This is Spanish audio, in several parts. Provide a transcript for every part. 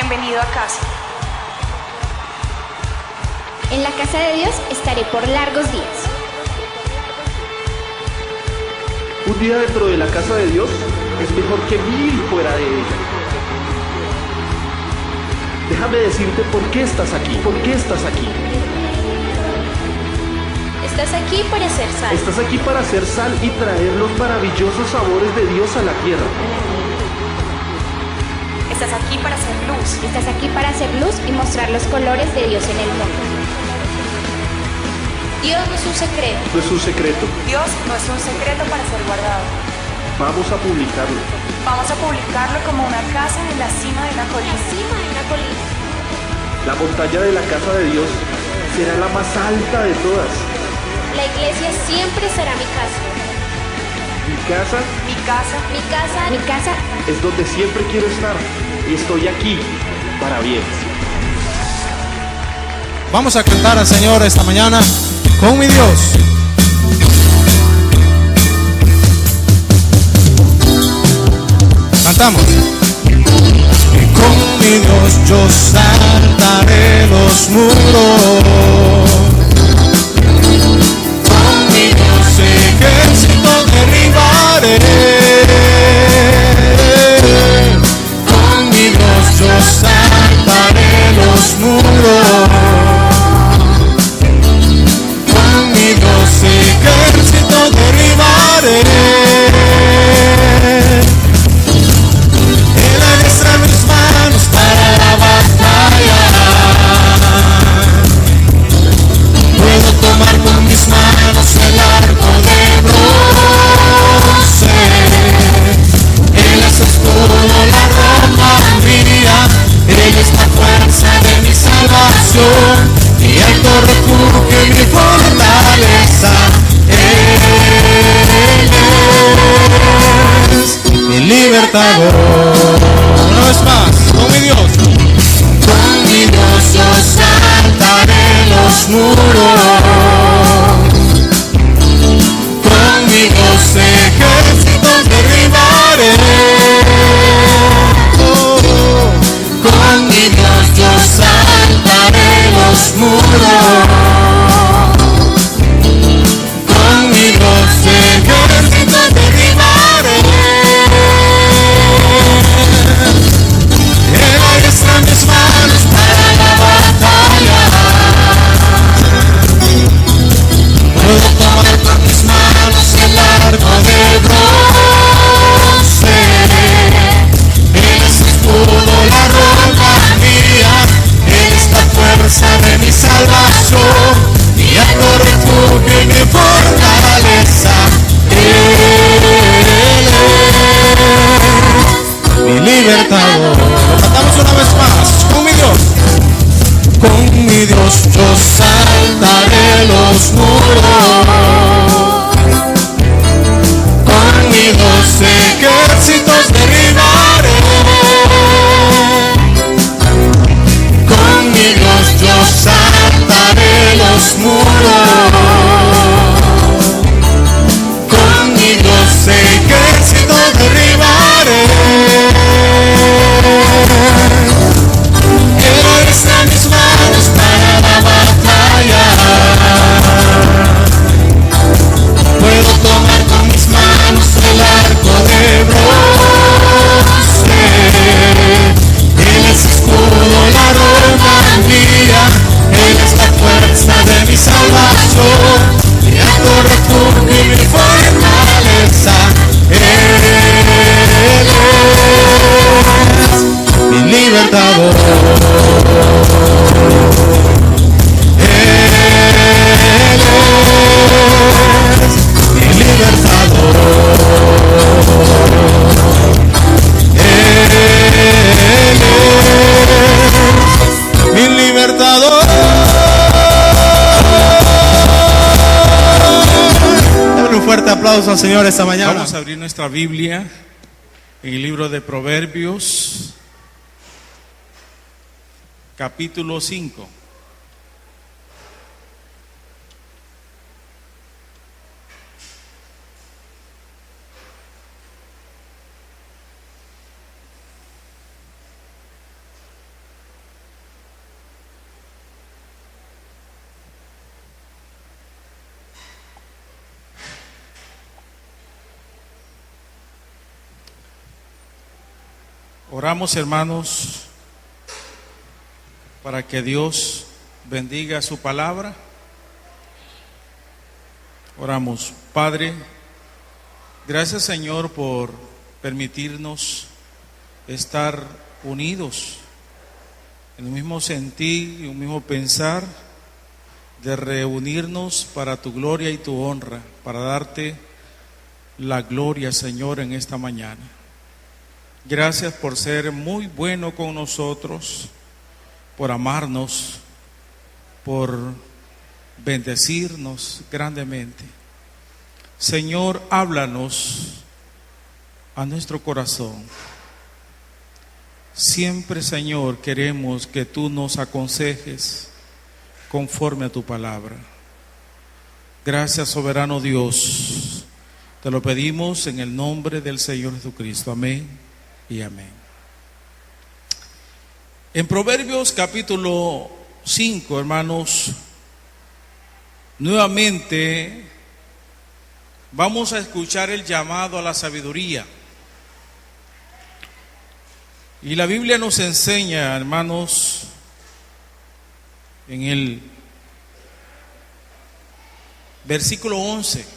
Bienvenido a casa. En la casa de Dios estaré por largos días. Un día dentro de la casa de Dios es mejor que 1000 fuera de ella. Déjame decirte por qué estás aquí, por qué estás aquí. Estás aquí para ser sal. Estás aquí para hacer sal y traer los maravillosos sabores de Dios a la tierra. Estás aquí para hacer luz. Estás aquí para hacer luz y mostrar los colores de Dios en el mundo. Dios no es un secreto. No es un secreto. Dios no es un secreto para ser guardado. Vamos a publicarlo. Vamos a publicarlo como una casa en la cima de una colina. La montaña de la casa de Dios será la más alta de todas. La iglesia siempre será mi casa. Mi casa Mi casa Mi casa, mi casa. es donde siempre quiero estar y estoy aquí para bien. Vamos a cantar al Señor esta mañana con mi Dios. Cantamos. Y con mi Dios yo saltaré los muros. Con mi Dios ejército derribaré. Con mi Dios yo saltaré los muros. Con mi Dios ejército derribaré. Él alistará mis manos para la batalla. Puedo tomar con mis manos el arco de bronce. Él es escudo, la ropa mía. Él es la fuerza de mi salvación, mi alto refugio y mi fortaleza. Él es mi libertador. Una vez más, con mi Dios. Con mi Dios yo saltaré los muros. Con mi Dios ejércitos derribaré. Con mi Dios yo saltaré los muros. Con mi Dios ejércitos derribaré. Él alistará mis manos para la batalla. Puedo tomar con mis manos el arco de bronce. Él es escudo, la ropa mía. Él es la fuerza de mi salvación, mi alto refugio y mi fortaleza. Él es mi libertador. Lo cantamos una vez más, con mi Dios. Con mi Dios yo saltaré los muros. Con mi Dios ejércitos derribaré. Con mi Dios yo saltaré los muros. Con mi Dios ejércitos derribaré. Él alistará mis manos para la batalla. Puedo tomar con mis manos el arco de bronce. Él es escudo, la ropa mía. Él es la fuerza de mi salvación, mi alto refugio y mi fortaleza. Él es mi libertador. Él es mi libertador. Él es mi libertador. Dale un fuerte aplauso al Señor esta mañana. Vamos a abrir nuestra Biblia en el libro de Proverbios, capítulo 5. Oramos, hermanos, para que Dios bendiga su palabra. Oramos. Padre, gracias, Señor, por permitirnos estar unidos en un mismo sentir y un mismo pensar, de reunirnos para tu gloria y tu honra, para darte la gloria, Señor, en esta mañana. Gracias por ser muy bueno con nosotros, por amarnos, por bendecirnos grandemente. Señor, háblanos a nuestro corazón. Siempre, Señor, queremos que tú nos aconsejes conforme a tu palabra. Gracias, soberano Dios. Te lo pedimos en el nombre del Señor Jesucristo. Amén y amén. En Proverbios capítulo 5, hermanos, nuevamente vamos a escuchar el llamado a la sabiduría. Y la Biblia nos enseña, hermanos, en el versículo 11.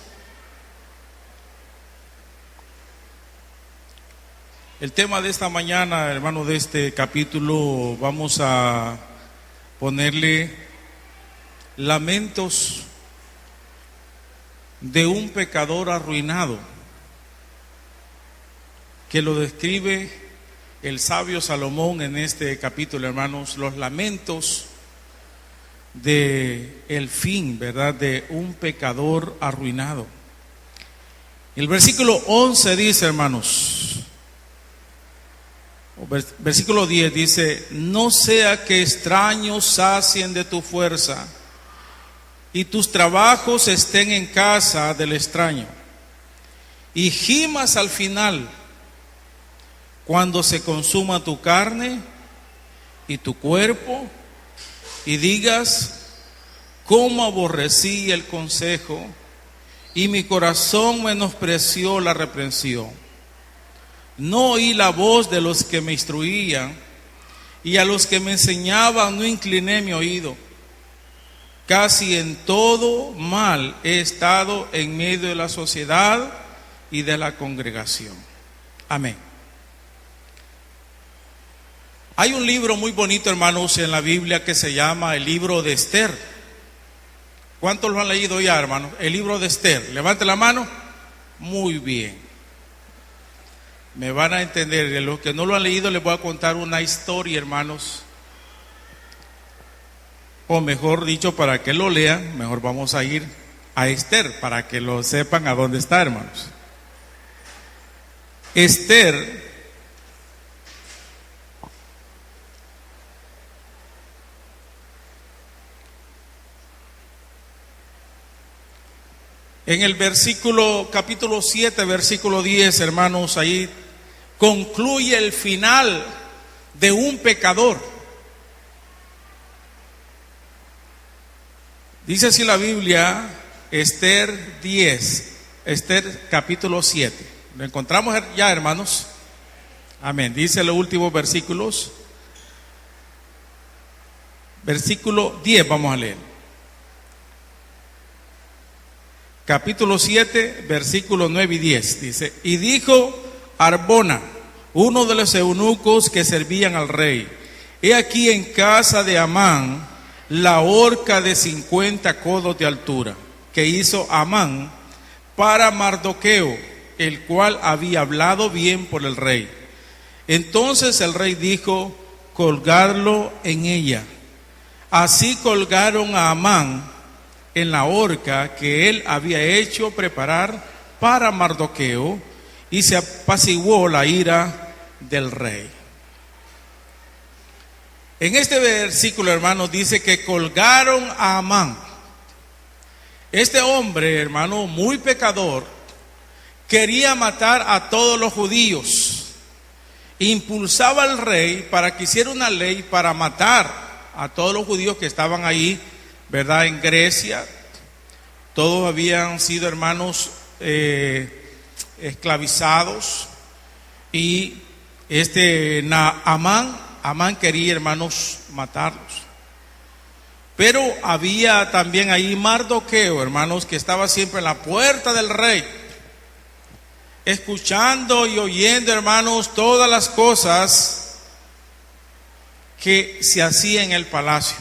El tema de esta mañana, hermano, de este capítulo, vamos a ponerle lamentos de un pecador arruinado, que lo describe el sabio Salomón en este capítulo, hermanos, los lamentos de el fin, ¿verdad?, de un pecador arruinado. El versículo 11 dice, hermanos, versículo 10 dice: no sea que extraños sacien de tu fuerza y tus trabajos estén en casa del extraño, y gimas al final cuando se consuma tu carne y tu cuerpo, y digas: cómo aborrecí el consejo, y mi corazón menospreció la reprensión. No oí la voz de los que me instruían, y a los que me enseñaban no incliné mi oído. Casi en todo mal he estado en medio de la sociedad y de la congregación. Amén. Hay un libro muy bonito, hermanos, en la Biblia que se llama el libro de Esther. ¿Cuántos lo han leído ya, hermanos? El libro de Esther. Levante la mano. Muy bien. Me van a entender. De los que no lo han leído, les voy a contar una historia, hermanos. O mejor dicho, para que lo lean, mejor vamos a ir a Esther, para que lo sepan a dónde está, hermanos. Esther en el capítulo 7, versículo 10, hermanos, ahí concluye el final de un pecador. Dice así la Biblia, Esther 10, Esther capítulo 7. Lo encontramos ya, hermanos. Amén. Dice los últimos versículos. Versículo 10 vamos a leer. Capítulo 7, versículos 9 y 10. Dice: y dijo Arbona, uno de los eunucos que servían al rey: he aquí en casa de Amán la horca de 50 codos de altura, que hizo Amán para Mardoqueo, el cual había hablado bien por el rey. Entonces el rey dijo: colgadlo en ella. Así colgaron a Amán en la horca que él había hecho preparar para Mardoqueo, y se apaciguó la ira del rey. En este versículo, hermanos, dice que colgaron a Amán. Este hombre, hermano, muy pecador, quería matar a todos los judíos. Impulsaba al rey para que hiciera una ley para matar a todos los judíos que estaban ahí, ¿verdad?, en Grecia. Todos habían sido, hermanos, esclavizados, y Amán quería, hermanos, matarlos. Pero había también ahí Mardoqueo, hermanos, que estaba siempre en la puerta del rey, escuchando y oyendo, hermanos, todas las cosas que se hacían en el palacio.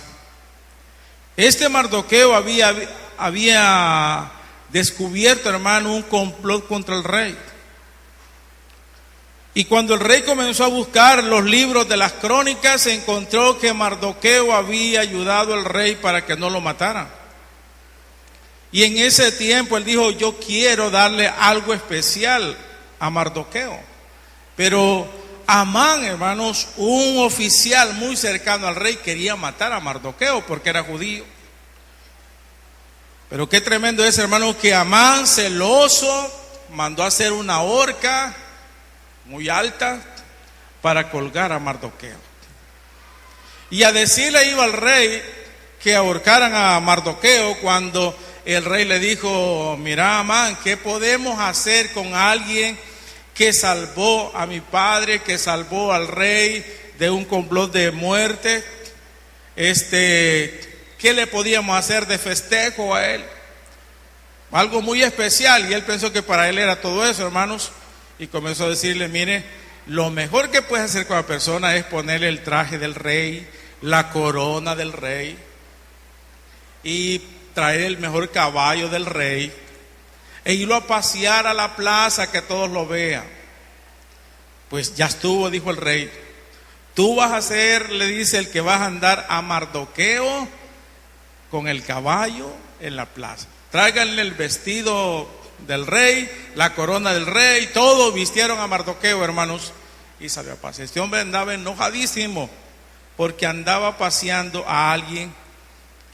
Este Mardoqueo había descubierto, hermano, un complot contra el rey. Y cuando el rey comenzó a buscar los libros de las crónicas, se encontró que Mardoqueo había ayudado al rey para que no lo mataran. Y en ese tiempo él dijo: yo quiero darle algo especial a Mardoqueo. Pero Amán, hermanos, un oficial muy cercano al rey, quería matar a Mardoqueo porque era judío. Pero qué tremendo es, hermanos, que Amán, celoso, mandó a hacer una horca muy alta para colgar a Mardoqueo. Y a decirle iba al rey que ahorcaran a Mardoqueo, cuando el rey le dijo: mira, Amán, ¿qué podemos hacer con alguien que salvó a mi padre, que salvó al rey de un complot de muerte? ¿Qué le podíamos hacer de festejo a él? Algo muy especial. Y él pensó que para él era todo eso, hermanos. Y comenzó a decirle: mire, lo mejor que puedes hacer con la persona es ponerle el traje del rey, la corona del rey, y traer el mejor caballo del rey, e irlo a pasear a la plaza, que todos lo vean. Pues ya estuvo, dijo el rey. Tú vas a ser, le dice, el que vas a andar a Mardoqueo con el caballo en la plaza. Tráiganle el vestido del rey, la corona del rey, todo vistieron a Mardoqueo, hermanos, y salió a pasear. Este hombre andaba enojadísimo porque andaba paseando a alguien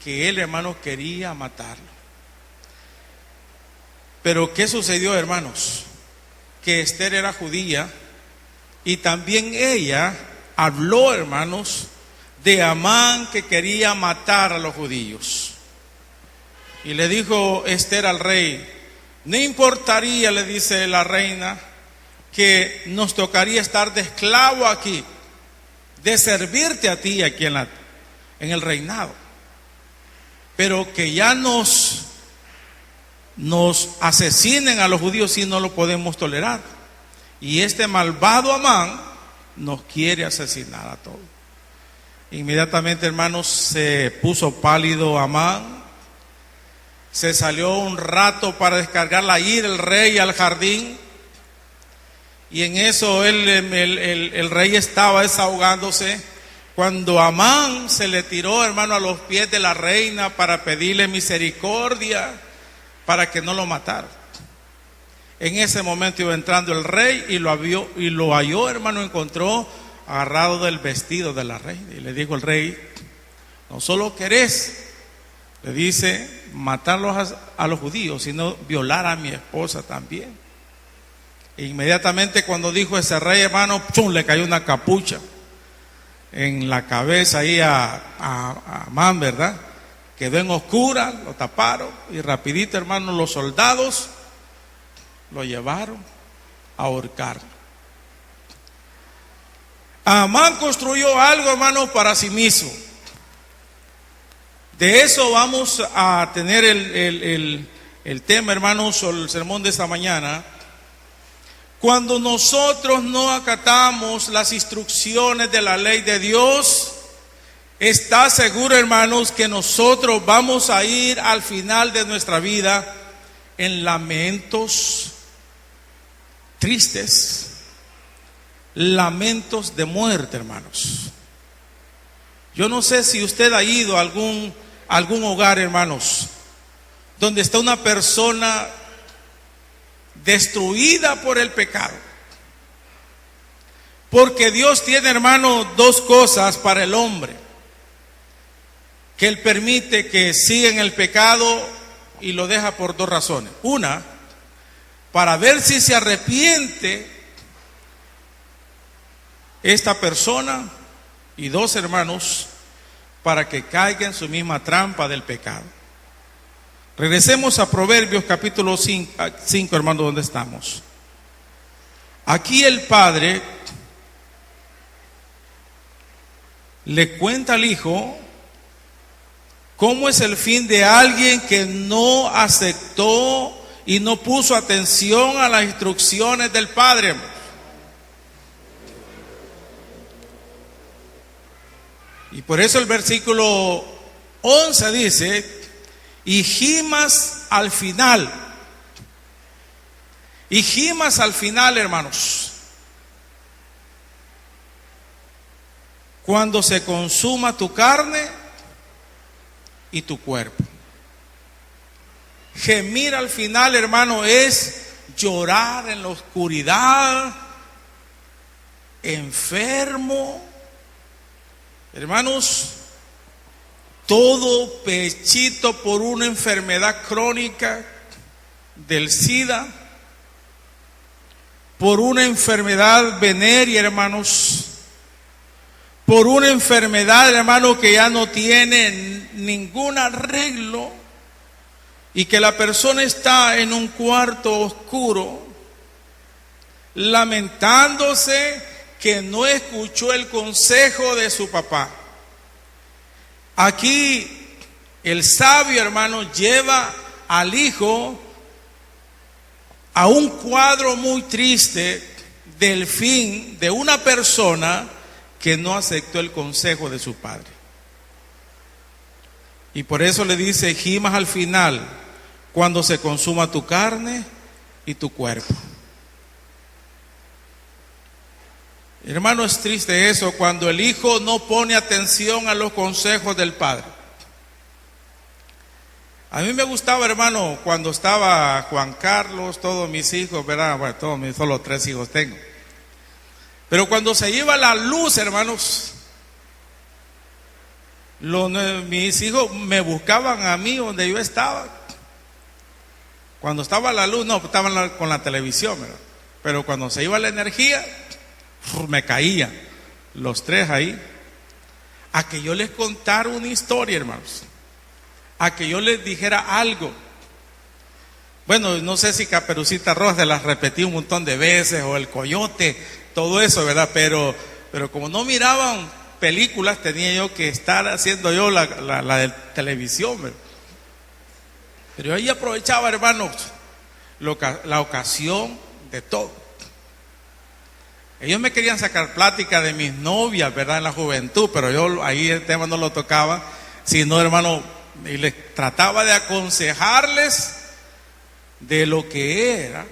que él, hermanos, quería matarlo. Pero ¿qué sucedió, hermanos? Que Esther era judía y también ella habló, hermanos, de Amán, que quería matar a los judíos. Y le dijo Esther al rey: no importaría, le dice la reina, que nos tocaría estar de esclavo aquí, de servirte a ti aquí en el reinado, pero que ya nos asesinen a los judíos, si no lo podemos tolerar. Y este malvado Amán nos quiere asesinar a todos. Inmediatamente, hermanos, se puso pálido Amán. Se salió un rato para descargar la ira el rey al jardín. Y en eso el rey estaba desahogándose, cuando Amán se le tiró, hermano, a los pies de la reina para pedirle misericordia para que no lo matara. En ese momento iba entrando el rey y lo halló, hermano, encontró agarrado del vestido de la reina. Y le dijo el rey: no solo querés, le dice, matarlos a los judíos, sino violar a mi esposa también. E inmediatamente cuando dijo ese rey, hermano, ¡pum!, le cayó una capucha en la cabeza ahí a Amán, ¿verdad? Quedó en oscura, lo taparon y rapidito, hermano, los soldados lo llevaron a ahorcar. Amán construyó algo, hermano, para sí mismo. De eso vamos a tener el tema, hermanos, o el sermón de esta mañana. Cuando nosotros no acatamos las instrucciones de la ley de Dios, está seguro, hermanos, que nosotros vamos a ir al final de nuestra vida en lamentos tristes, lamentos de muerte, hermanos. Yo no sé si usted ha ido a algún hogar, hermanos, donde está una persona destruida por el pecado. Porque Dios tiene, hermano, dos cosas para el hombre: que Él permite que siga en el pecado y lo deja por dos razones. Una, para ver si se arrepiente esta persona, y dos, hermanos, para que caiga en su misma trampa del pecado. Regresemos a Proverbios capítulo 5, 5, hermano, donde estamos. Aquí el padre le cuenta al hijo cómo es el fin de alguien que no aceptó y no puso atención a las instrucciones del padre. Y por eso el versículo 11 dice, y gimas al final. Y gimas al final, hermanos, cuando se consuma tu carne y tu cuerpo. Gemir al final, hermano, es llorar en la oscuridad, enfermo. Hermanos, todo pechito por una enfermedad crónica del SIDA, por una enfermedad venérea, hermanos, por una enfermedad, hermano, que ya no tiene ningún arreglo y que la persona está en un cuarto oscuro, lamentándose que no escuchó el consejo de su papá. Aquí el sabio, hermano, lleva al hijo a un cuadro muy triste del fin de una persona que no aceptó el consejo de su padre. Y por eso le dice, gimas al final, cuando se consuma tu carne y tu cuerpo. Hermano, es triste eso, cuando el hijo no pone atención a los consejos del padre. A mí me gustaba, hermano, cuando estaba Juan Carlos, todos mis hijos, ¿verdad? Bueno, solo 3 hijos tengo. Pero cuando se iba la luz, hermanos, mis hijos me buscaban a mí donde yo estaba. Cuando estaba la luz, no, estaban con la televisión, ¿verdad? Pero cuando se iba la energía, me caían los 3 ahí. A que yo les contara una historia, hermanos. A que yo les dijera algo. Bueno, no sé si Caperucita Roja se las repetí un montón de veces, o el Coyote, todo eso, ¿verdad? Pero como no miraban películas, tenía yo que estar haciendo yo la de televisión, ¿verdad? Pero yo ahí aprovechaba, hermanos, la ocasión de todo. Ellos me querían sacar plática de mis novias, ¿verdad? En la juventud, pero yo ahí el tema no lo tocaba, sino, hermano, y les trataba de aconsejarles de lo que era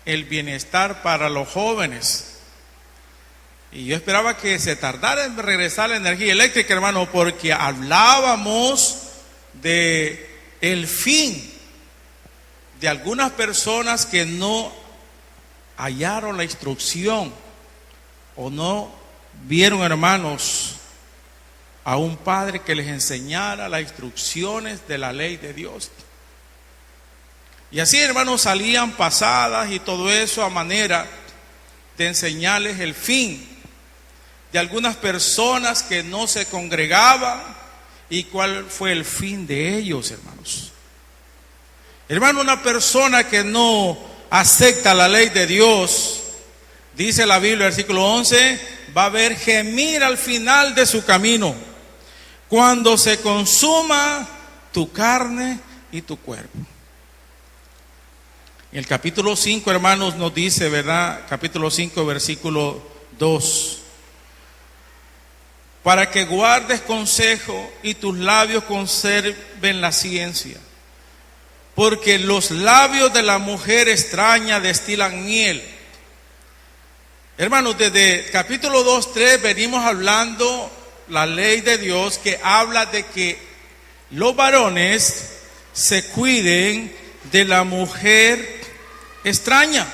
el bienestar para los jóvenes. Y yo esperaba que se tardara en regresar la energía eléctrica, hermano, porque hablábamos de el fin de algunas personas que no hallaron la instrucción o no vieron, hermanos, a un padre que les enseñara las instrucciones de la ley de Dios. Y así, hermanos, salían pasadas y todo eso a manera de enseñarles el fin de algunas personas que no se congregaban y cuál fue el fin de ellos, hermanos. Hermano, una persona que no acepta la ley de Dios, dice la Biblia, versículo 11, va a ver gemir al final de su camino, cuando se consuma tu carne y tu cuerpo. En el capítulo 5, hermanos, nos dice, ¿verdad? Capítulo 5, versículo 2. Para que guardes consejo y tus labios conserven la ciencia. Porque los labios de la mujer extraña destilan miel. Hermanos, desde capítulo 2, 3 venimos hablando la ley de Dios que habla de que los varones se cuiden de la mujer extraña.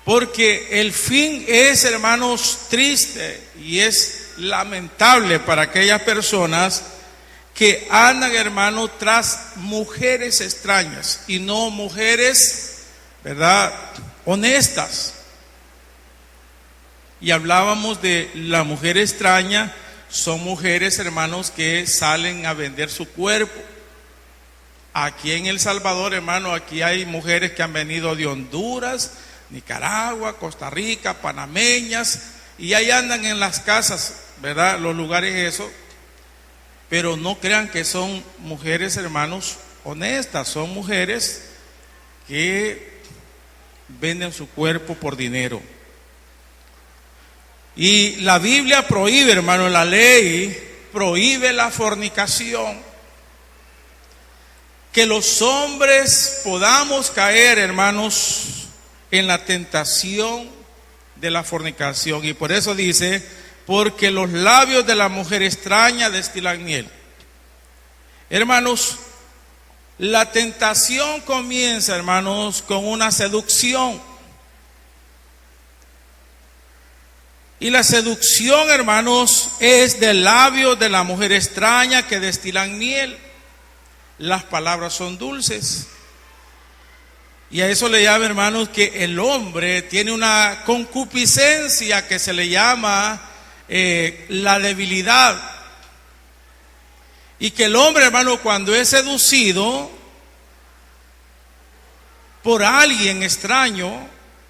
Porque el fin es, hermanos, triste y es lamentable para aquellas personas que andan, hermanos, tras mujeres extrañas y no mujeres, ¿verdad?, honestas. Y hablábamos de la mujer extraña, son mujeres, hermanos, que salen a vender su cuerpo. Aquí en El Salvador, hermano, aquí hay mujeres que han venido de Honduras, Nicaragua, Costa Rica, panameñas, y ahí andan en las casas, ¿verdad? Los lugares eso, pero no crean que son mujeres, hermanos, honestas, son mujeres que venden su cuerpo por dinero. Y la Biblia prohíbe, hermano, la ley prohíbe la fornicación. Que los hombres podamos caer, hermanos, en la tentación de la fornicación. Y por eso dice, porque los labios de la mujer extraña destilan miel. Hermanos, la tentación comienza, hermanos, con una seducción. Y la seducción, hermanos, es del labio de la mujer extraña que destilan miel. Las palabras son dulces. Y a eso le llama, hermanos, que el hombre tiene una concupiscencia que se le llama la debilidad. Y que el hombre, hermano, cuando es seducido por alguien extraño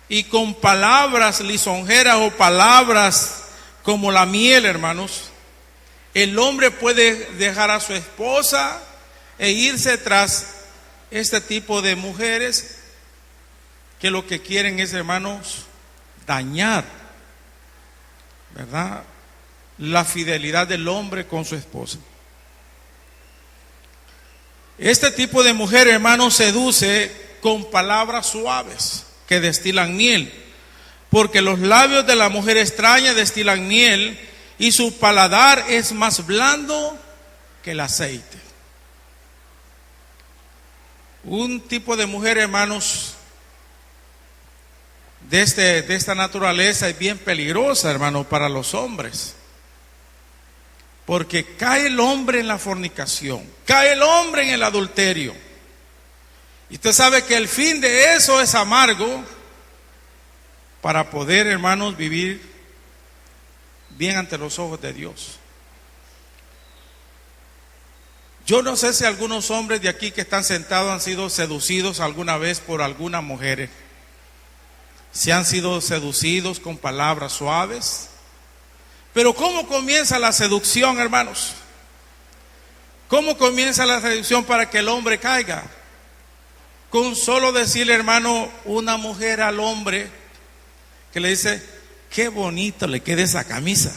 y con palabras lisonjeras o palabras como la miel, hermanos, el hombre puede dejar a su esposa e irse tras este tipo de mujeres que lo que quieren es, hermanos, dañar, ¿verdad?, la fidelidad del hombre con su esposa. Este tipo de mujer, hermanos, seduce con palabras suaves que destilan miel, porque los labios de la mujer extraña destilan miel y su paladar es más blando que el aceite. Un tipo de mujer, hermanos, de esta naturaleza es bien peligrosa, hermano, para los hombres. Porque cae el hombre en la fornicación, cae el hombre en el adulterio. Y usted sabe que el fin de eso es amargo para poder, hermanos, vivir bien ante los ojos de Dios. Yo no sé si algunos hombres de aquí que están sentados han sido seducidos alguna vez por alguna mujer. Si han sido seducidos con palabras suaves. Pero ¿cómo comienza la seducción, hermanos? ¿Cómo comienza la seducción para que el hombre caiga? Con solo decirle, hermano, una mujer al hombre que le dice, qué bonito le queda esa camisa.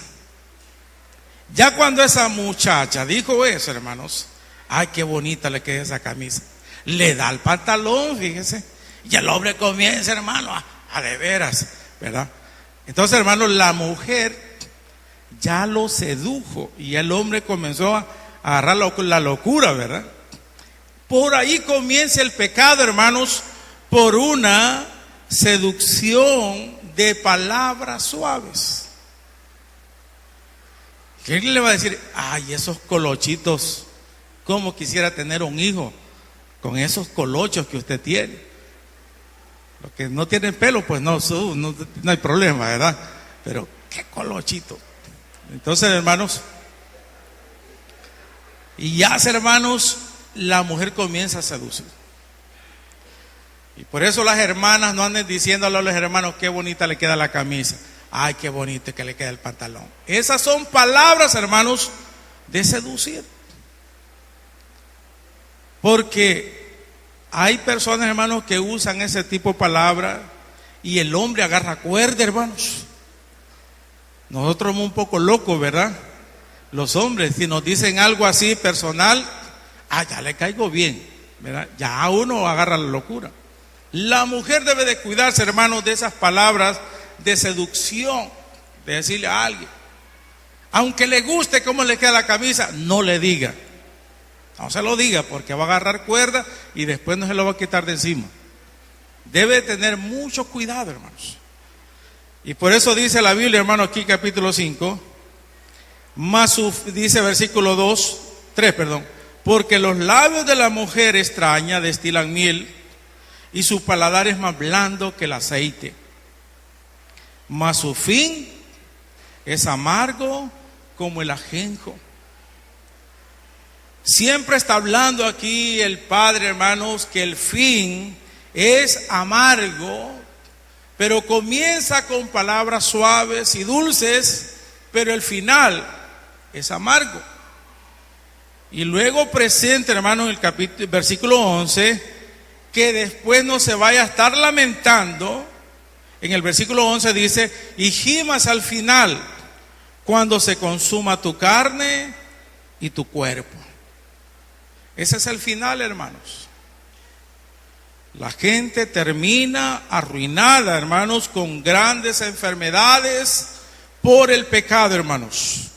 Ya cuando esa muchacha dijo eso, hermanos, ay, qué bonita le queda esa camisa, le da el pantalón, fíjese, y el hombre comienza, hermano, a de veras, ¿verdad? Entonces, hermano, la mujer ya lo sedujo y el hombre comenzó a agarrar la locura, ¿verdad? Por ahí comienza el pecado, hermanos, por una seducción de palabras suaves. ¿Quién le va a decir, ay, esos colochitos, cómo quisiera tener un hijo con esos colochos que usted tiene? Los que no tienen pelo, pues no hay problema, ¿verdad? Pero qué colochito. Entonces, hermanos, y ya, hermanos, la mujer comienza a seducir. Y por eso las hermanas no anden diciéndole a los hermanos qué bonita le queda la camisa, ay, qué bonito que le queda el pantalón. Esas son palabras, hermanos, de seducir. Porque hay personas, hermanos, que usan ese tipo de palabras y el hombre agarra cuerda, hermanos. Nosotros somos un poco locos, ¿verdad? Los hombres, si nos dicen algo así personal, ya le caigo bien, ¿verdad? Ya uno agarra la locura. La mujer debe de cuidarse, hermanos, de esas palabras de seducción, de decirle a alguien, aunque le guste cómo le queda la camisa, no le diga. No se lo diga porque va a agarrar cuerda y después no se lo va a quitar de encima. Debe tener mucho cuidado, hermanos. Y por eso dice la Biblia, hermano, aquí capítulo 5, dice versículo 3, porque los labios de la mujer extraña destilan miel y su paladar es más blando que el aceite, mas su fin es amargo como el ajenjo. Siempre está hablando aquí el Padre, hermanos, que el fin es amargo pero comienza con palabras suaves y dulces, pero el final es amargo. Y luego presenta, hermano, en el versículo 11, que después no se vaya a estar lamentando. En el versículo 11 dice, y gimas al final, cuando se consuma tu carne y tu cuerpo. Ese es el final, hermanos. La gente termina arruinada, hermanos, con grandes enfermedades por el pecado, hermanos.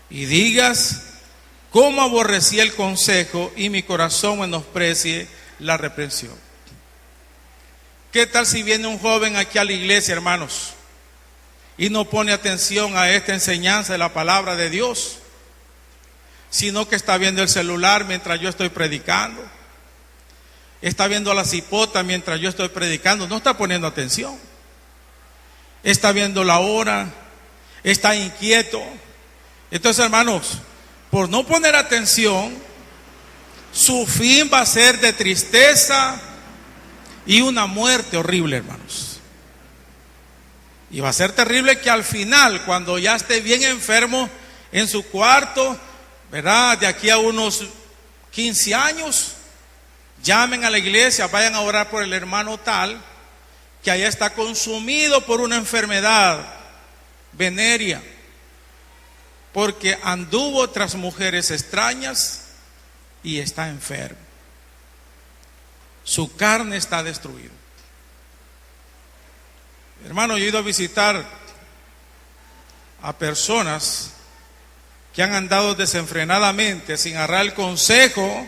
Y digas, cómo aborrecí el consejo y mi corazón menosprecie la reprensión. ¿Qué tal si viene un joven aquí a la iglesia, hermanos, y no pone atención a esta enseñanza de la palabra de Dios, sino que está viendo el celular mientras yo estoy predicando? Está viendo la cipota mientras yo estoy predicando, no está poniendo atención. Está viendo la hora, está inquieto. Entonces, hermanos, por no poner atención, su fin va a ser de tristeza y una muerte horrible, hermanos. Y va a ser terrible que al final, cuando ya esté bien enfermo en su cuarto, ¿verdad?, de aquí a unos 15 años, llamen a la iglesia, vayan a orar por el hermano tal, que allá está consumido por una enfermedad venérea, porque anduvo tras mujeres extrañas y está enfermo. Su carne está destruida. Hermano, yo he ido a visitar a personas que han andado desenfrenadamente, sin agarrar el consejo.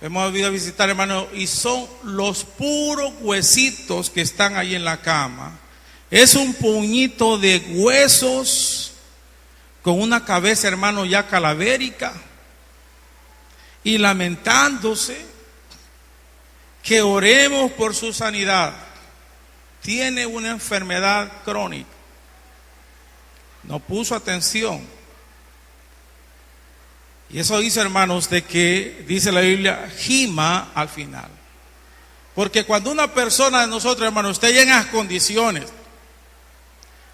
Hemos ido a visitar, hermano, y son los puros huesitos que están ahí en la cama. Es un puñito de huesos con una cabeza, hermano, ya calavérica, y lamentándose que oremos por su sanidad. Tiene una enfermedad crónica. No puso atención. Y eso dice, hermanos, de que, dice la Biblia, gima al final. Porque cuando una persona de nosotros, hermanos, esté ya en las condiciones,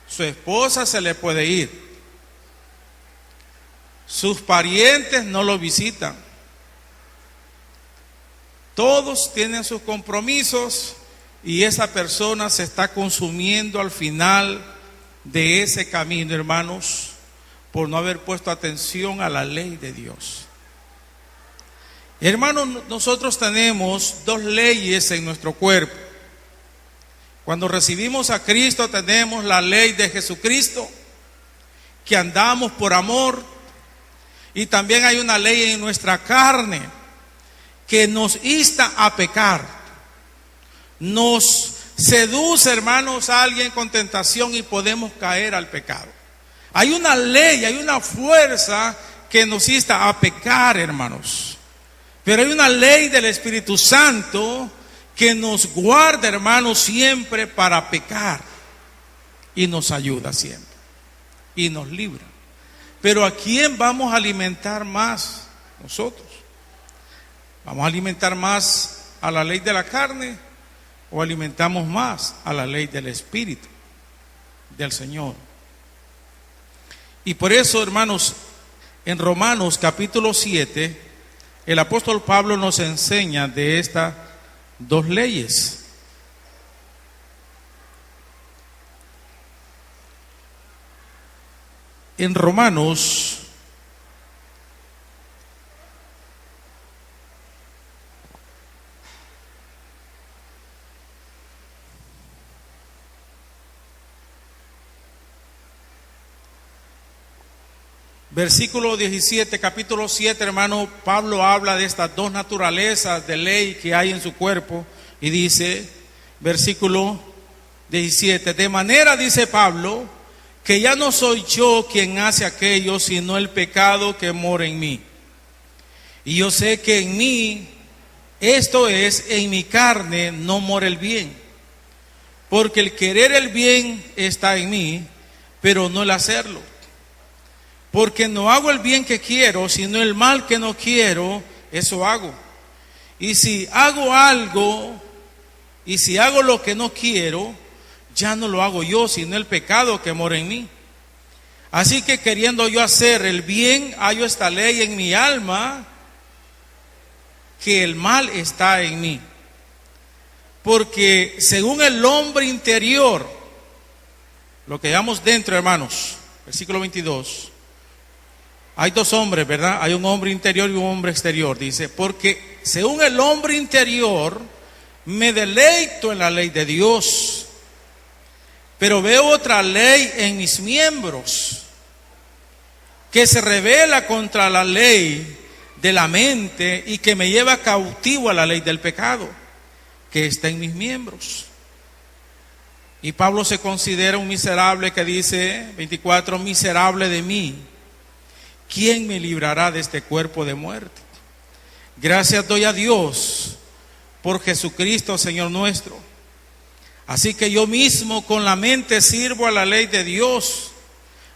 su esposa se le puede ir, sus parientes no lo visitan, todos tienen sus compromisos, y esa persona se está consumiendo al final de ese camino, hermanos, por no haber puesto atención a la ley de Dios. Hermanos, nosotros tenemos dos leyes en nuestro cuerpo. Cuando recibimos a Cristo, tenemos la ley de Jesucristo, que andamos por amor, y también hay una ley en nuestra carne que nos insta a pecar. Nos seduce, hermanos, a alguien con tentación y podemos caer al pecado. Hay una ley, hay una fuerza que nos insta a pecar, hermanos. Pero hay una ley del Espíritu Santo que nos guarda, hermanos, siempre para pecar. Y nos ayuda siempre. Y nos libra. Pero ¿a quién vamos a alimentar más nosotros? ¿Vamos a alimentar más a la ley de la carne o alimentamos más a la ley del Espíritu del Señor? Y por eso, hermanos, en Romanos capítulo 7, el apóstol Pablo nos enseña de estas dos leyes. En Romanos versículo 17, capítulo 7, hermano, Pablo habla de estas dos naturalezas de ley que hay en su cuerpo y dice, versículo 17, de manera, dice Pablo, que ya no soy yo quien hace aquello, sino el pecado que mora en mí. Y yo sé que en mí, esto es, en mi carne, no mora el bien. Porque el querer el bien está en mí, pero no el hacerlo. Porque no hago el bien que quiero, sino el mal que no quiero, eso hago. Y si hago algo, Y si hago lo que no quiero, ya no lo hago yo, sino el pecado que mora en mí. Así que queriendo yo hacer el bien, hallo esta ley en mi alma, que el mal está en mí. Porque según el hombre interior, lo que llamamos dentro, hermanos, versículo 22, hay dos hombres, ¿verdad? Hay un hombre interior y un hombre exterior. Dice, porque según el hombre interior, me deleito en la ley de Dios, pero veo otra ley en mis miembros, que se rebela contra la ley de la mente y que me lleva cautivo a la ley del pecado, que está en mis miembros. Y Pablo se considera un miserable, que dice, 24, miserable de mí, ¿quién me librará de este cuerpo de muerte? Gracias doy a Dios por Jesucristo, Señor nuestro. Así que yo mismo con la mente sirvo a la ley de Dios,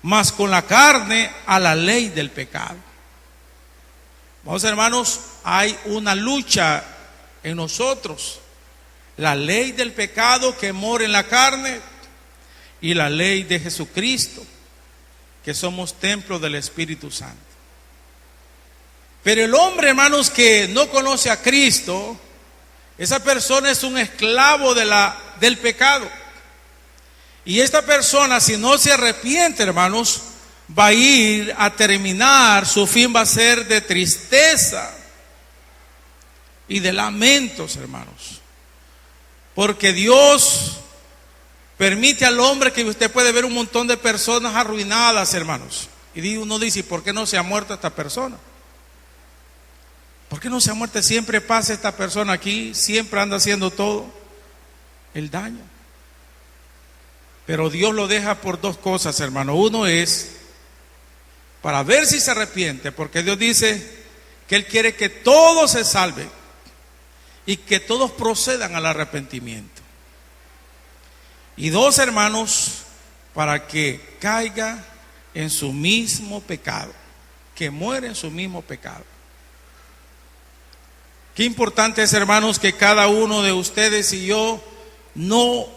mas con la carne a la ley del pecado. Vamos, hermanos, hay una lucha en nosotros. La ley del pecado que mora en la carne y la ley de Jesucristo, que somos templo del Espíritu Santo. Pero el hombre, hermanos, que no conoce a Cristo, esa persona es un esclavo del pecado. Y esta persona, si no se arrepiente, hermanos, va a ir a terminar, su fin va a ser de tristeza y de lamentos, hermanos. Porque Dios permite al hombre que usted puede ver un montón de personas arruinadas, hermanos. Y uno dice, ¿por qué no se ha muerto esta persona? ¿Por qué no se ha muerto? Siempre pasa esta persona aquí, siempre anda haciendo todo el daño. Pero Dios lo deja por dos cosas, hermano. Uno es para ver si se arrepiente, porque Dios dice que Él quiere que todos se salven y que todos procedan al arrepentimiento. Y dos, hermanos, para que caiga en su mismo pecado, que muera en su mismo pecado. Qué importante es, hermanos, que cada uno de ustedes y yo no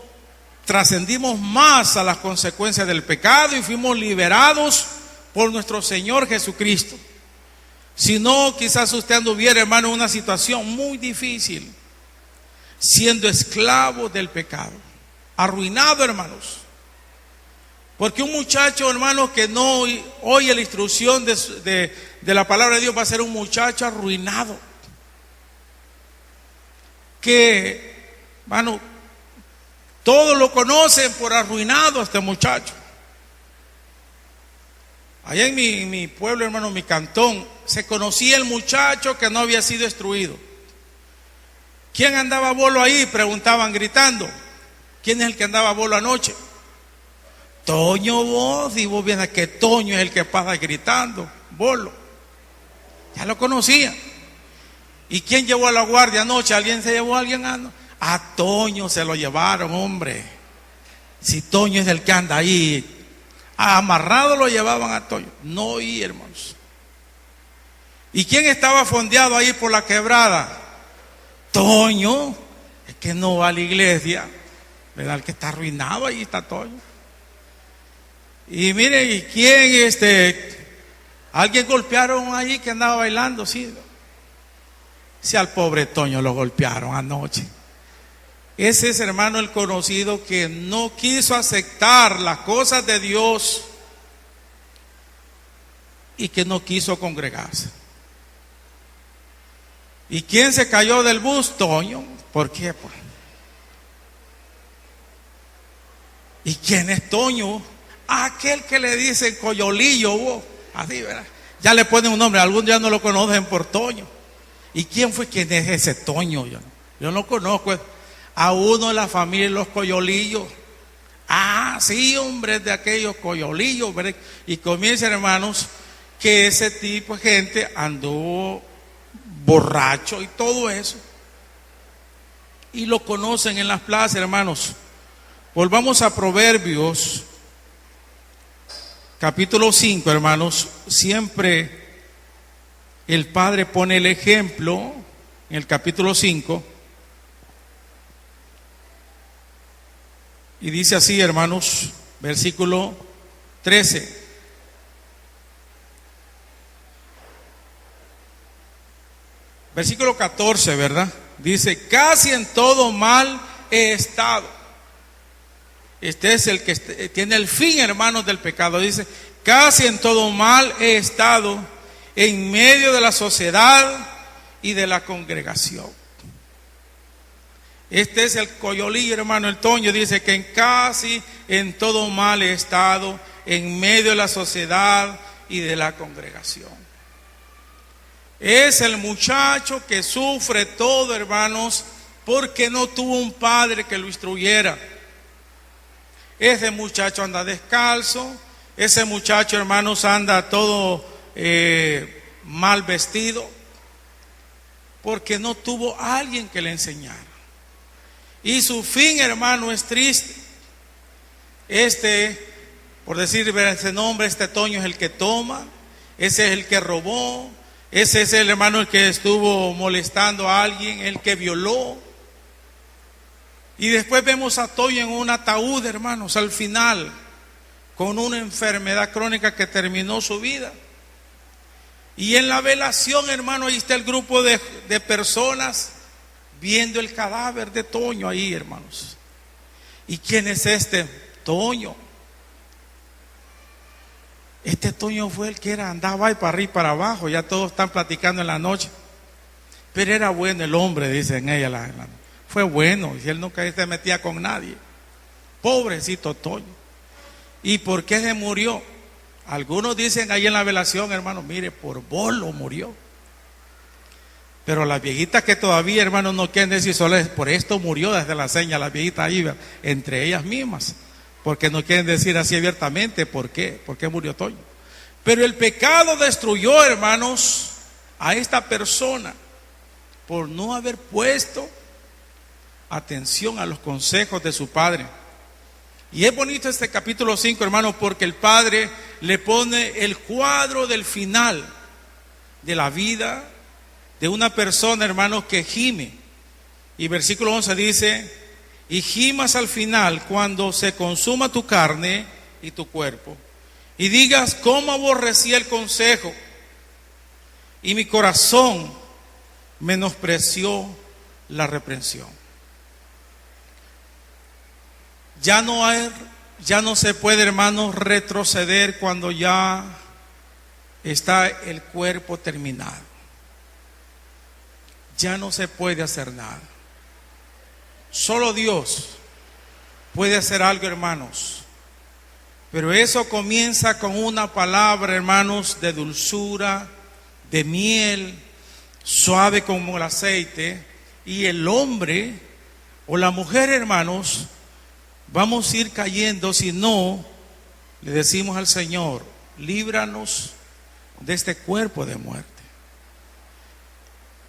trascendimos más a las consecuencias del pecado y fuimos liberados por nuestro Señor Jesucristo. Si no, quizás usted anduviera, hermano, en una situación muy difícil, siendo esclavo del pecado, arruinado, hermanos. Porque un muchacho, hermano, que no oye la instrucción de la palabra de Dios, va a ser un muchacho arruinado. Que, hermano, todos lo conocen por arruinado a este muchacho. Allá en mi pueblo, hermano, mi cantón, se conocía el muchacho que no había sido instruido. ¿Quién andaba a bolo ahí? Preguntaban gritando. ¿Quién es el que andaba a bolo anoche? Toño, vos. Y vos vienes que Toño es el que pasa gritando bolo. Ya lo conocía. ¿Y quién llevó a la guardia anoche? ¿Alguien se llevó a alguien? A Toño se lo llevaron, hombre. Si Toño es el que anda ahí, amarrado lo llevaban a Toño. No oí, hermanos. ¿Y quién estaba fondeado ahí por la quebrada? Toño. Es que no va a la iglesia, ¿verdad? El que está arruinado, ahí está Toño. Y mire, ¿y quién alguien golpearon ahí que andaba bailando? Sí. Si al pobre Toño lo golpearon anoche. Ese es, hermano, el conocido que no quiso aceptar las cosas de Dios y que no quiso congregarse. ¿Y quién se cayó del bus? Toño. ¿Por qué? ¿Y quién es Toño? Aquel que le dicen Coyolillo, vos. Así, ¿verdad? Ya le ponen un nombre, algún día no lo conocen por Toño. ¿Y quién es ese Toño? Yo no conozco a uno de la familia de los Coyolillos. Ah, sí, hombre, de aquellos Coyolillos, ¿verdad? Y comienzan, hermanos, que ese tipo de gente andó borracho y todo eso. Y lo conocen en las plazas, hermanos. Volvamos a Proverbios, capítulo 5, hermanos. Siempre el Padre pone el ejemplo en el capítulo 5. Y dice así, hermanos, versículo 13. Versículo 14, ¿verdad? Dice, casi en todo mal he estado. Este es el que tiene el fin, hermanos, del pecado. Dice, casi en todo mal he estado en medio de la sociedad y de la congregación. Este es el Coyolí, hermano, el Toño. Dice que casi en todo mal he estado en medio de la sociedad y de la congregación. Es el muchacho que sufre todo, hermanos, porque no tuvo un padre que lo instruyera. Ese muchacho anda descalzo, ese muchacho, hermanos, anda todo mal vestido, porque no tuvo alguien que le enseñara. Y su fin, hermano, es triste. Por decir ese nombre, este Toño es el que toma, ese es el que robó, ese es el hermano el que estuvo molestando a alguien, el que violó. Y después vemos a Toño en un ataúd, hermanos, al final, con una enfermedad crónica que terminó su vida. Y en la velación, hermano, ahí está el grupo de personas viendo el cadáver de Toño ahí, hermanos. ¿Y quién es este Toño? Este Toño fue el que andaba ahí para arriba y para abajo. Ya todos están platicando en la noche. Pero era bueno el hombre, dicen ella. Fue bueno, y él nunca se metía con nadie. Pobrecito Toño. ¿Y por qué se murió? Algunos dicen ahí en la velación, hermano, mire, por bolo murió. Pero las viejitas que todavía, hermanos, no quieren decir solo es por esto murió, desde la seña, las viejitas ahí, entre ellas mismas, porque no quieren decir así abiertamente por qué murió Toño. Pero el pecado destruyó, hermanos, a esta persona por no haber puesto atención a los consejos de su padre. Y es bonito este capítulo 5, hermanos, porque el padre le pone el cuadro del final de la vida de una persona, hermanos, que gime. Y versículo 11 dice, y gimas al final cuando se consuma tu carne y tu cuerpo, y digas, cómo aborrecí el consejo, y mi corazón menospreció la reprensión. Ya no se puede, hermanos, retroceder cuando ya está el cuerpo terminado. Ya no se puede hacer nada. Solo Dios puede hacer algo, hermanos. Pero eso comienza con una palabra, hermanos, de dulzura, de miel, suave como el aceite. Y el hombre o la mujer, hermanos, vamos a ir cayendo si no le decimos al Señor, líbranos de este cuerpo de muerte.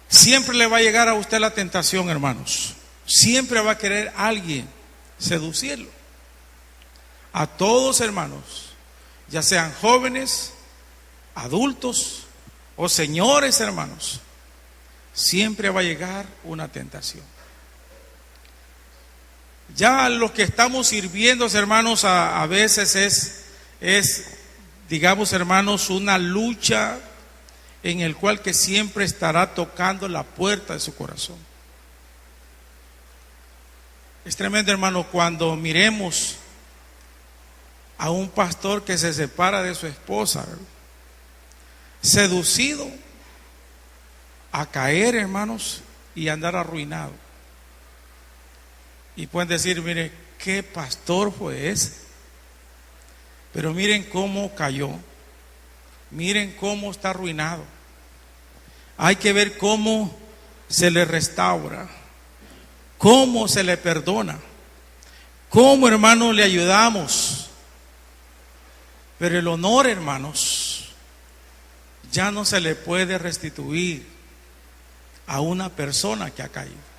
Siempre le va a llegar a usted la tentación, hermanos. Siempre va a querer alguien seducirlo. A todos, hermanos, ya sean jóvenes, adultos o señores, hermanos, siempre va a llegar una tentación. Ya los que estamos sirviendo, hermanos, a veces es, digamos, hermanos, una lucha en el cual que siempre estará tocando la puerta de su corazón. Es tremendo, hermano, cuando miremos a un pastor que se separa de su esposa, ¿verdad?, seducido a caer, hermanos, y andar arruinado. Y pueden decir, mire, ¿qué pastor fue ese? Pero miren cómo cayó. Miren cómo está arruinado. Hay que ver cómo se le restaura, cómo se le perdona, cómo, hermanos, le ayudamos. Pero el honor, hermanos, ya no se le puede restituir a una persona que ha caído.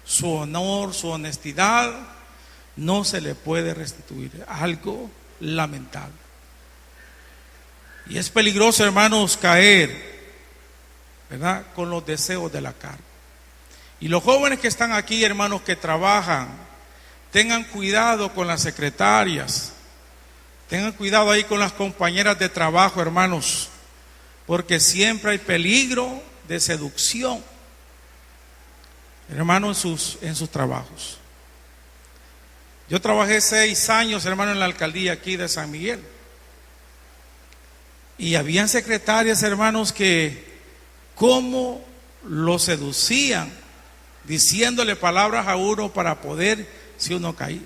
Su honor, su honestidad no se le puede restituir. Algo lamentable. Y es peligroso, hermanos, caer, ¿verdad?, con los deseos de la carne. Y los jóvenes que están aquí, hermanos, que trabajan tengan cuidado con las secretarias, tengan cuidado ahí con las compañeras de trabajo, hermanos, porque siempre hay peligro de seducción, hermano, en sus trabajos. Yo trabajé 6 años, hermano, en la alcaldía aquí de San Miguel. Y habían secretarias, hermanos, que cómo lo seducían, diciéndole palabras a uno para poder, si uno caía.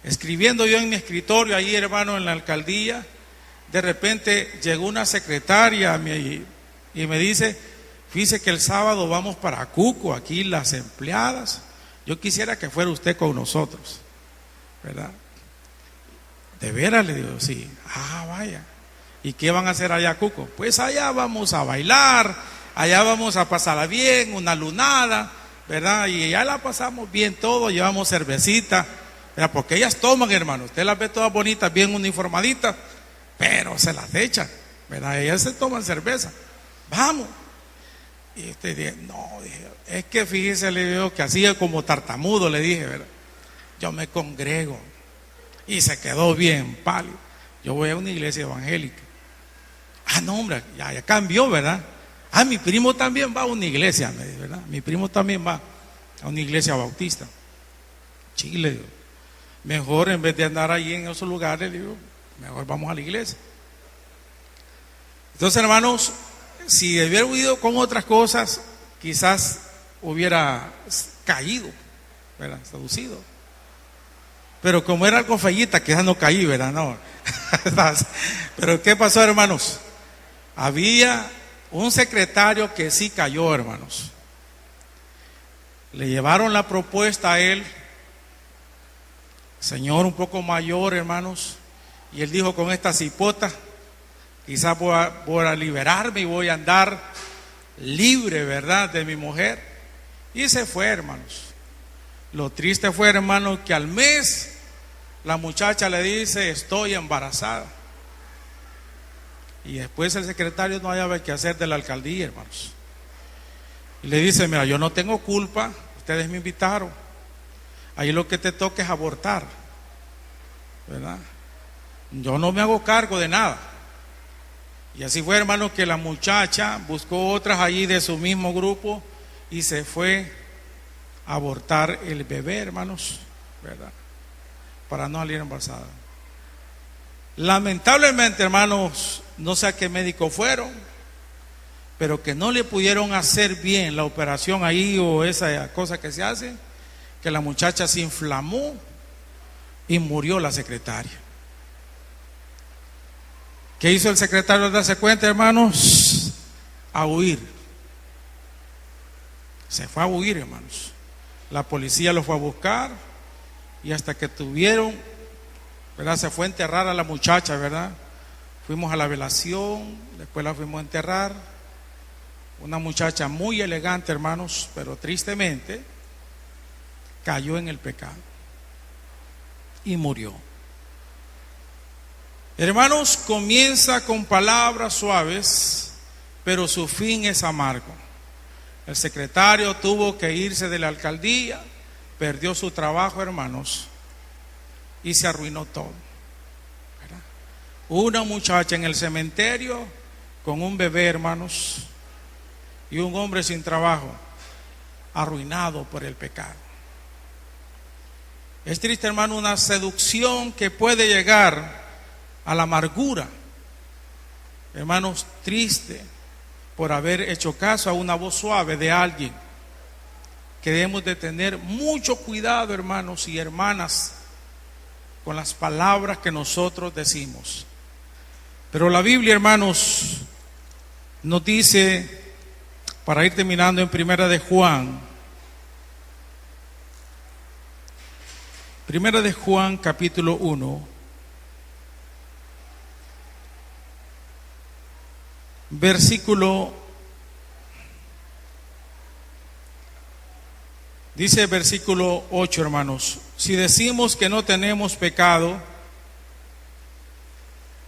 Escribiendo yo en mi escritorio ahí, hermano, en la alcaldía, de repente llegó una secretaria y me dice: fíjese que el sábado vamos para Cuco, aquí las empleadas. Yo quisiera que fuera usted con nosotros, ¿verdad? ¿De veras? Le digo, sí. Ah, vaya. ¿Y qué van a hacer allá, Cuco? Pues allá vamos a bailar, allá vamos a pasarla bien, una lunada, ¿verdad? Y ya la pasamos bien todo, llevamos cervecita, ¿verdad? Porque ellas toman, hermano. Usted las ve todas bonitas, bien uniformaditas, pero se las echan, ¿verdad? Ellas se toman cerveza. Vamos. Y usted dice, no, dije, es que fíjese, le digo, que así como tartamudo, le dije, ¿verdad? Yo me congrego. Y se quedó bien pálido. Yo voy a una iglesia evangélica. Ah, no, hombre, ya cambió, ¿verdad? Ah, mi primo también va a una iglesia, ¿verdad? Mi primo también va a una iglesia bautista. Chile, digo, mejor en vez de andar ahí en esos lugares, digo, mejor vamos a la iglesia. Entonces, hermanos, si hubiera ido con otras cosas, quizás hubiera caído, ¿verdad? Seducido. Pero como era algo fellita, quizás no caí, ¿verdad? No. Pero ¿qué pasó, hermanos? Había un secretario que sí cayó, hermanos. Le llevaron la propuesta a él, señor un poco mayor, hermanos, y él dijo: con esta cipota quizás voy a liberarme y voy a andar libre, ¿verdad?, de mi mujer. Y se fue, hermanos. Lo triste fue, hermanos, que al mes la muchacha le dice: estoy embarazada. Y después el secretario no hallaba qué hacer de la alcaldía, hermanos. Y le dice: mira, yo no tengo culpa, ustedes me invitaron. Ahí lo que te toca es abortar, ¿verdad? Yo no me hago cargo de nada. Y así fue, hermanos, que la muchacha buscó otras allí de su mismo grupo y se fue a abortar el bebé, hermanos, ¿verdad? Para no salir embarazada. Lamentablemente, hermanos, no sé a qué médico fueron, pero que no le pudieron hacer bien la operación ahí o esa cosa que se hace, que la muchacha se inflamó y murió la secretaria. ¿Qué hizo el secretario al darse cuenta, hermanos? A huir. Se fue a huir, hermanos. La policía lo fue a buscar y hasta que tuvieron, ¿verdad? Se fue a enterrar a la muchacha, ¿verdad? Fuimos a la velación, después la fuimos a enterrar. Una muchacha muy elegante, hermanos, pero tristemente cayó en el pecado y murió. Hermanos, comienza con palabras suaves, pero su fin es amargo. El secretario tuvo que irse de la alcaldía, perdió su trabajo, hermanos, y se arruinó todo, ¿verdad? Una muchacha en el cementerio con un bebé, hermanos, y un hombre sin trabajo, arruinado por el pecado. Es triste, hermano, una seducción que puede llegar a la amargura, hermanos, triste por haber hecho caso a una voz suave de alguien. Que debemos de tener mucho cuidado, hermanos y hermanas, con las palabras que nosotros decimos. Pero la Biblia, hermanos, nos dice, para ir terminando, en Primera de Juan capítulo 1, dice versículo 8, hermanos: si decimos que no tenemos pecado,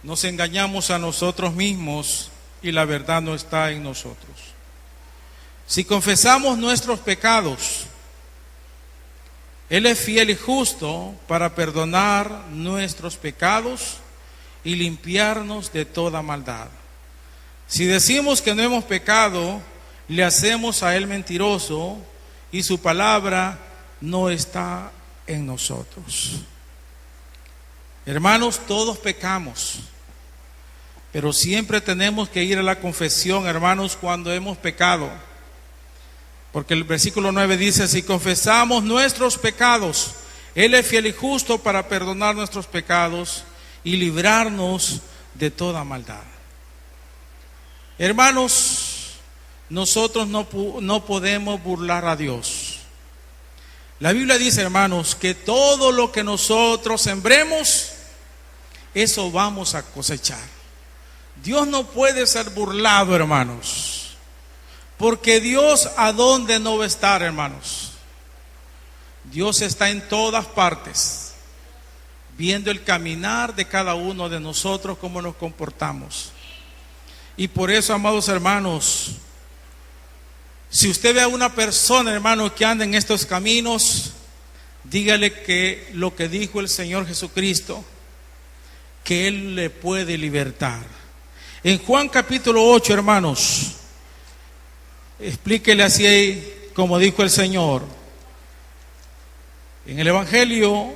nos engañamos a nosotros mismos y la verdad no está en nosotros. Si confesamos nuestros pecados, Él es fiel y justo para perdonar nuestros pecados y limpiarnos de toda maldad. Si decimos que no hemos pecado, le hacemos a Él mentiroso y su palabra no está en nosotros. Hermanos, todos pecamos, pero siempre tenemos que ir a la confesión, hermanos, cuando hemos pecado. Porque el versículo 9 dice, si confesamos nuestros pecados, Él es fiel y justo para perdonar nuestros pecados y librarnos de toda maldad. Hermanos, nosotros no podemos burlar a Dios. La Biblia dice, hermanos, que todo lo que nosotros sembremos, eso vamos a cosechar. Dios no puede ser burlado, hermanos. Porque Dios, ¿a dónde no va a estar, hermanos? Dios está en todas partes, viendo el caminar de cada uno de nosotros, cómo nos comportamos. Y por eso, amados hermanos, si usted ve a una persona, hermano, que anda en estos caminos, dígale que lo que dijo el Señor Jesucristo, que Él le puede libertar. En Juan capítulo 8, hermanos, explíquele así como dijo el Señor. En el Evangelio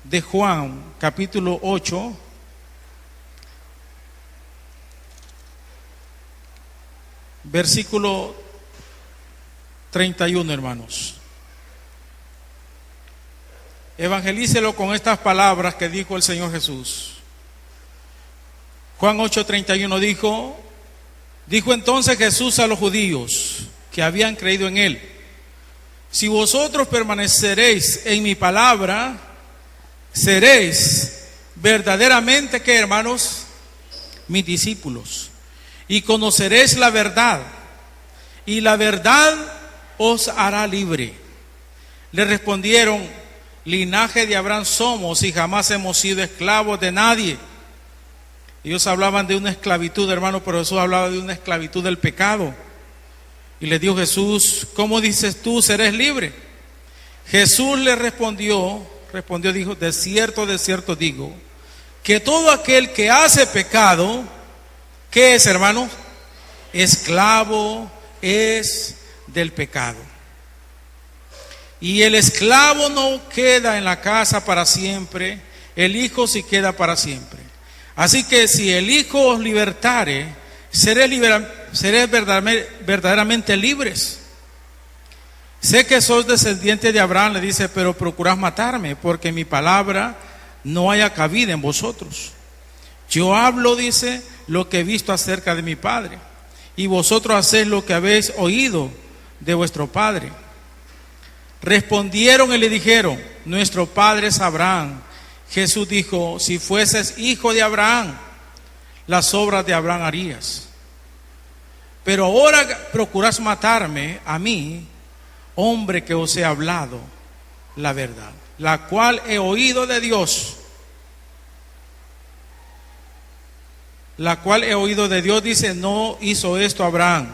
de Juan, capítulo 8, versículo 31, hermanos. Evangelícelo con estas palabras que dijo el Señor Jesús. Juan 8:31 dijo entonces Jesús a los judíos que habían creído en Él: si vosotros permaneceréis en mi palabra, seréis verdaderamente, ¿qué, hermanos? Mis discípulos. Y conoceréis la verdad, y la verdad os hará libre. Le respondieron: linaje de Abraham somos y jamás hemos sido esclavos de nadie. Ellos hablaban de una esclavitud, hermano, pero Jesús hablaba de una esclavitud del pecado. Y le dijo Jesús: ¿cómo dices tú, serás libre? Jesús le respondió, dijo: de cierto digo, que todo aquel que hace pecado, ¿qué es, hermano? Esclavo es del pecado. Y el esclavo no queda en la casa para siempre, el Hijo sí queda para siempre. Así que si el Hijo os libertare, seréis verdaderamente libres. Sé que sois descendientes de Abraham, le dice, pero procurad matarme, porque mi palabra no haya cabida en vosotros. Yo hablo, dice, lo que he visto acerca de mi Padre, y vosotros hacéis lo que habéis oído de vuestro padre. Respondieron y le dijeron: nuestro padre es Abraham. Jesús dijo: si fueses hijo de Abraham, las obras de Abraham harías. Pero ahora procuras matarme a mí, hombre que os he hablado la verdad, la cual he oído de Dios. La cual he oído de Dios, dice, no hizo esto Abraham.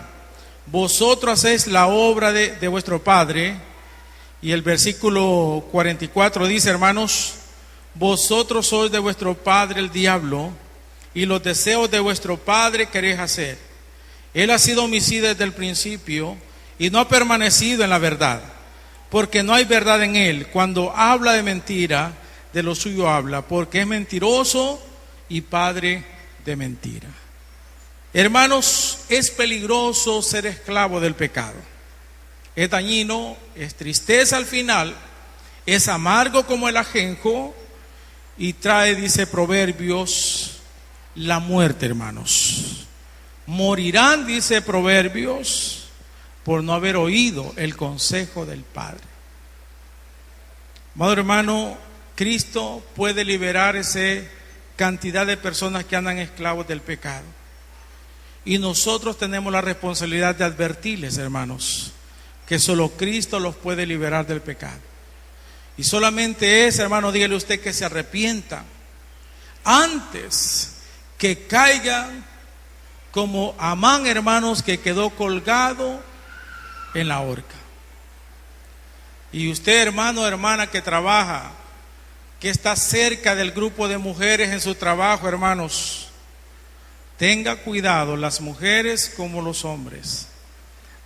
Vosotros hacéis la obra de vuestro padre. Y el versículo 44 dice, hermanos, vosotros sois de vuestro padre el diablo, y los deseos de vuestro padre queréis hacer. Él ha sido homicida desde el principio y no ha permanecido en la verdad, porque no hay verdad en él. Cuando habla de mentira, de lo suyo habla, porque es mentiroso y padre de mentira. Hermanos, es peligroso ser esclavo del pecado. Es dañino, es tristeza al final, es amargo como el ajenjo y trae, dice Proverbios, la muerte, hermanos. Morirán, dice Proverbios, por no haber oído el consejo del Padre. Amado hermano, Cristo puede liberar esa cantidad de personas que andan esclavos del pecado. Y nosotros tenemos la responsabilidad de advertirles, hermanos, que solo Cristo los puede liberar del pecado. Y solamente es, hermano, dígale usted que se arrepienta antes que caigan como Amán, hermanos, que quedó colgado en la horca. Y usted, hermano o hermana que trabaja, que está cerca del grupo de mujeres en su trabajo, hermanos, tenga cuidado, las mujeres como los hombres.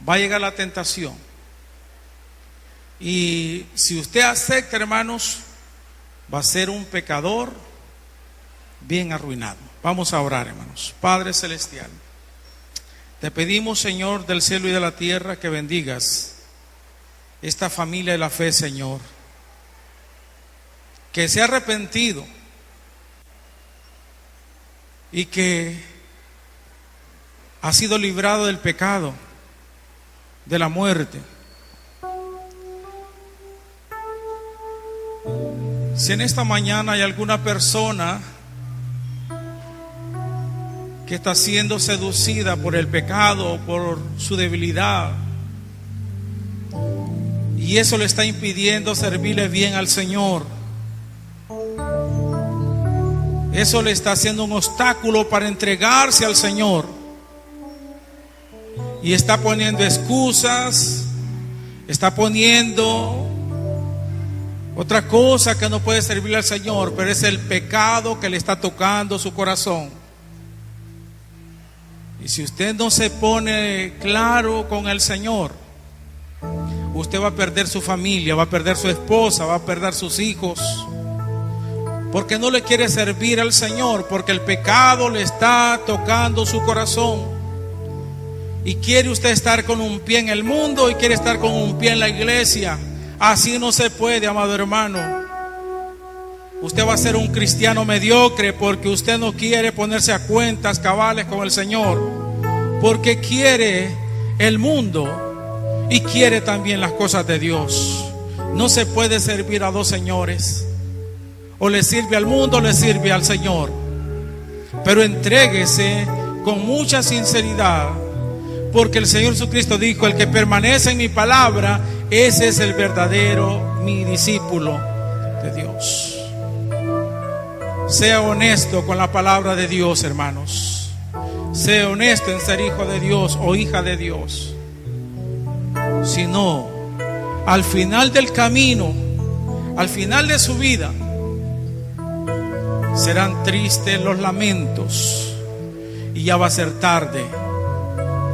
Va a llegar la tentación. Y si usted acepta, hermanos, va a ser un pecador bien arruinado. Vamos a orar, hermanos. Padre Celestial, te pedimos, Señor, del cielo y de la tierra, que bendigas esta familia de la fe, Señor, que se ha arrepentido y que ha sido librado del pecado, de la muerte. Si en esta mañana hay alguna persona que está siendo seducida por el pecado, por su debilidad, y eso le está impidiendo servirle bien al Señor, eso le está haciendo un obstáculo para entregarse al Señor, y está poniendo excusas, está poniendo otra cosa que no puede servirle al Señor, pero es el pecado que le está tocando su corazón. Y si usted no se pone claro con el Señor, usted va a perder su familia, va a perder su esposa, va a perder sus hijos, porque no le quiere servir al Señor, porque el pecado le está tocando su corazón. Y quiere usted estar con un pie en el mundo y quiere estar con un pie en la iglesia. Así no se puede, amado hermano. Usted va a ser un cristiano mediocre porque usted no quiere ponerse a cuentas cabales con el Señor, porque quiere el mundo y quiere también las cosas de Dios. No se puede servir a dos señores. O le sirve al mundo o le sirve al Señor. Pero entréguese con mucha sinceridad, porque el Señor Jesucristo dijo: el que permanece en mi palabra, ese es el verdadero, mi discípulo de Dios. Sea honesto con la palabra de Dios, hermanos. Sea honesto en ser hijo de Dios o hija de Dios. Si no, al final del camino, al final de su vida, serán tristes los lamentos y ya va a ser tarde.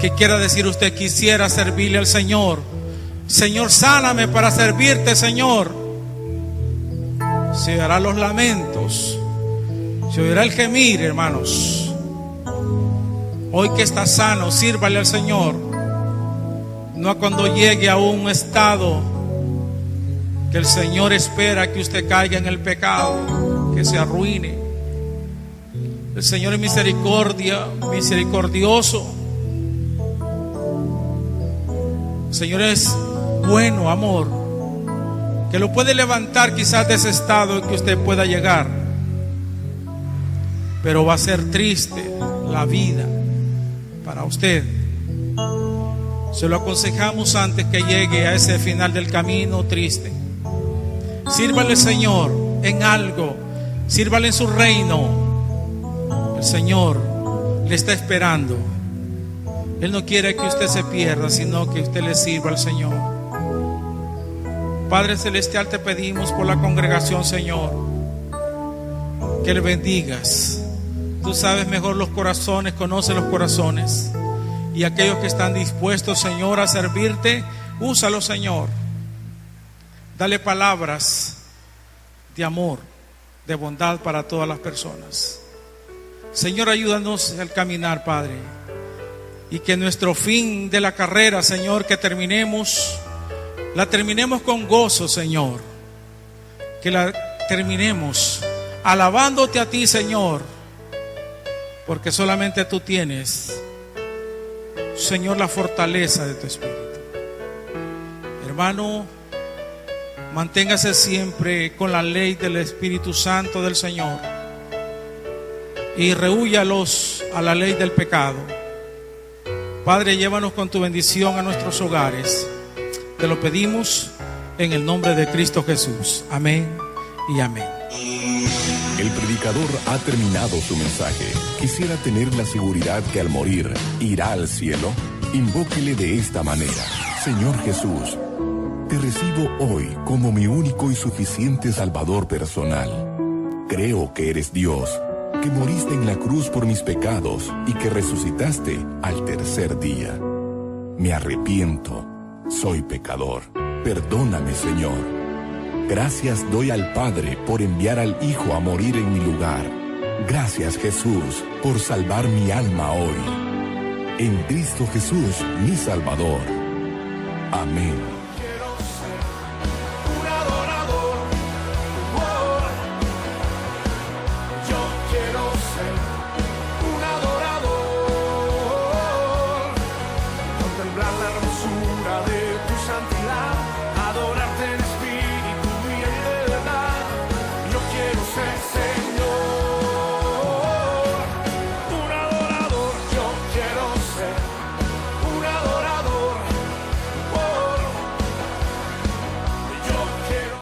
¿Qué quiera decir usted? Quisiera servirle al Señor. Señor, sáname para servirte, Señor. Se oirán los lamentos, se oirá el gemir, hermanos. Hoy que está sano, sírvale al Señor. No cuando llegue a un estado que el Señor espera que usted caiga en el pecado, que se arruine. El Señor es misericordioso. El Señor es bueno, amor, que lo puede levantar quizás de ese estado en que usted pueda llegar, pero va a ser triste la vida para usted. Se lo aconsejamos antes que llegue a ese final del camino triste. Sírvale al Señor en algo, sírvale en su reino. El Señor le está esperando. Él no quiere que usted se pierda, sino que usted le sirva al Señor. Padre Celestial, te pedimos por la congregación, Señor, que le bendigas. Tú sabes mejor los corazones, conoces los corazones. Y aquellos que están dispuestos, Señor, a servirte, úsalo, Señor. Dale palabras de amor, de bondad para todas las personas. Señor, ayúdanos al caminar, Padre. Y que nuestro fin de la carrera, Señor, que la terminemos con gozo, Señor. Que la terminemos alabándote a ti, Señor, porque solamente tú tienes, Señor, la fortaleza de tu Espíritu. Hermano, manténgase siempre con la ley del Espíritu Santo del Señor y rehúyalos a la ley del pecado. Padre, llévanos con tu bendición a nuestros hogares. Te lo pedimos en el nombre de Cristo Jesús. Amén y amén. El predicador ha terminado su mensaje. ¿Quisiera tener la seguridad que al morir irá al cielo? Invóquele de esta manera: Señor Jesús, Te recibo hoy como mi único y suficiente Salvador personal. Creo que eres Dios, que moriste en la cruz por mis pecados y que resucitaste al tercer día. Me arrepiento, soy pecador. Perdóname, Señor. Gracias doy al Padre por enviar al Hijo a morir en mi lugar. Gracias, Jesús, por salvar mi alma hoy. En Cristo Jesús, mi Salvador. Amén.